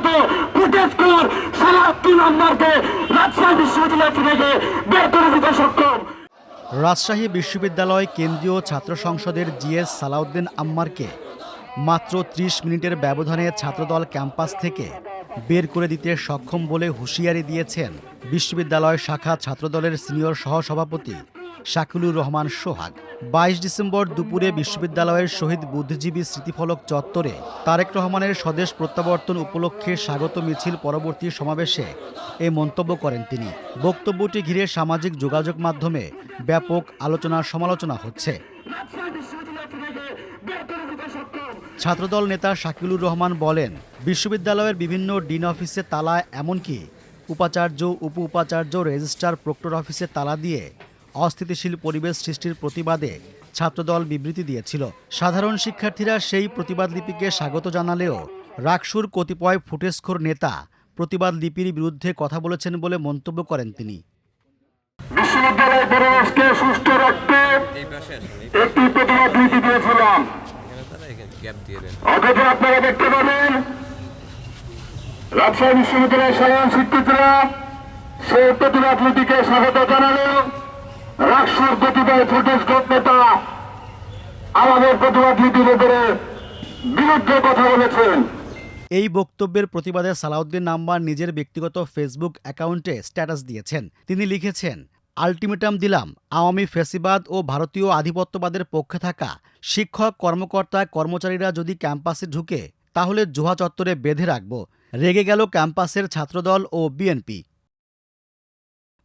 ব্যক্তিগত ফুটেজগুলোর সালাউদ্দিন আম্মারকে রাজশাহী বিশ্ববিদ্যালয় থেকে বের করে দিতে সক্ষম। রাজশাহী বিশ্ববিদ্যালয় কেন্দ্রীয় ছাত্র সংসদের জিএস সালাউদ্দিন আম্মারকে মাত্র ৩০ মিনিটের ব্যবধানে ছাত্রদল ক্যাম্পাস থেকে বের করে দিতে সক্ষম বলে হুঁশিয়ারি দিয়েছেন বিশ্ববিদ্যালয় শাখা ছাত্রদলের সিনিয়র সহসভাপতি শাকিলুর রহমান সোহাগ। ২২ ডিসেম্বর দুপুরে বিশ্ববিদ্যালয়ের শহীদ বুদ্ধিজীবী স্মৃতিফলক চত্বরে তারেক রহমানের স্বদেশ প্রত্যাবর্তন উপলক্ষে স্বাগত মিছিল পরবর্তী সমাবেশে এ মন্তব্য করেন তিনি। বক্তব্যটি ঘিরে সামাজিক যোগাযোগ মাধ্যমে ব্যাপক আলোচনা সমালোচনা হচ্ছে। ছাত্রদল নেতা শাকিলুর রহমান বলেন, বিশ্ববিদ্যালয়ের বিভিন্ন ডিন অফিসে তালা, এমনকি উপাচার্য, উপ উপাচার্য, রেজিস্ট্রার, প্রক্টর অফিসে তালা দিয়ে অস্থিতিশীল পরিবেশ সৃষ্টির প্রতিবাদে ছাত্রদল বিবৃতি দিয়েছিল। সাধারণ শিক্ষার্থীরা সেই প্রতিবাদ লিপিকে স্বাগত জানালেও রাকসুর কতিপয় ফুটেজখোর নেতা প্রতিবাদ লিপির বিরুদ্ধে কথা বলেছেন বলে মন্তব্য করেন তিনি। বিশ্ববিদ্যালয়ের পরিবেশকে সুষ্ঠু রাখতে একটি প্রতিবাদ লিপি দিয়েছিলাম, অথচ আপনারা দেখতে পাবেন রাজশাহী বিশ্ববিদ্যালয়ের সাধারণ শিক্ষার্থীরা সেই প্রতিবাদ লিপিকে স্বাগত জানালেও রাকসুর কতিপয় ফুটেজখোর নেতা আমাদের প্রতিবাদ লিপির উপরে বিরুদ্ধে কথা বলেছেন। এই বক্তব্যের প্রতিবাদে সালাউদ্দিন আম্মার নিজের ব্যক্তিগত ফেসবুক অ্যাকাউন্টে স্ট্যাটাস দিয়েছেন। তিনি লিখেছেন, আলটিমেটাম দিলাম, আওয়ামী ফ্যাসিবাদ ও ভারতীয় আধিপত্যবাদের পক্ষে থাকা শিক্ষক, কর্মকর্তা, কর্মচারীরা যদি ক্যাম্পাসে ঢুকে তাহলে জোহা চত্বরে বেঁধে রাখব। রেগে গেল ক্যাম্পাসের ছাত্রদল ও বিএনপি।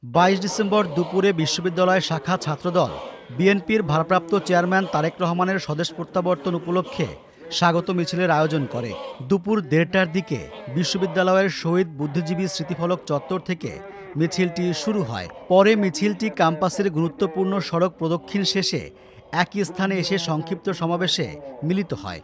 ২২ ডিসেম্বর দুপুরে বিশ্ববিদ্যালয় শাখা ছাত্রদল বিএনপির ভারপ্রাপ্ত চেয়ারম্যান তারেক রহমানের স্বদেশ প্রত্যাবর্তন উপলক্ষে স্বাগত মিছিলের আয়োজন করে। দুপুর ১:৩০টার দিকে বিশ্ববিদ্যালয়ের শহীদ বুদ্ধিজীবী স্মৃতিফলক চত্বর থেকে মিছিলটি শুরু হয়। পরে মিছিলটি ক্যাম্পাসের গুরুত্বপূর্ণ সড়ক প্রদক্ষিণ শেষে একই স্থানে এসে সংক্ষিপ্ত সমাবেশে মিলিত হয়।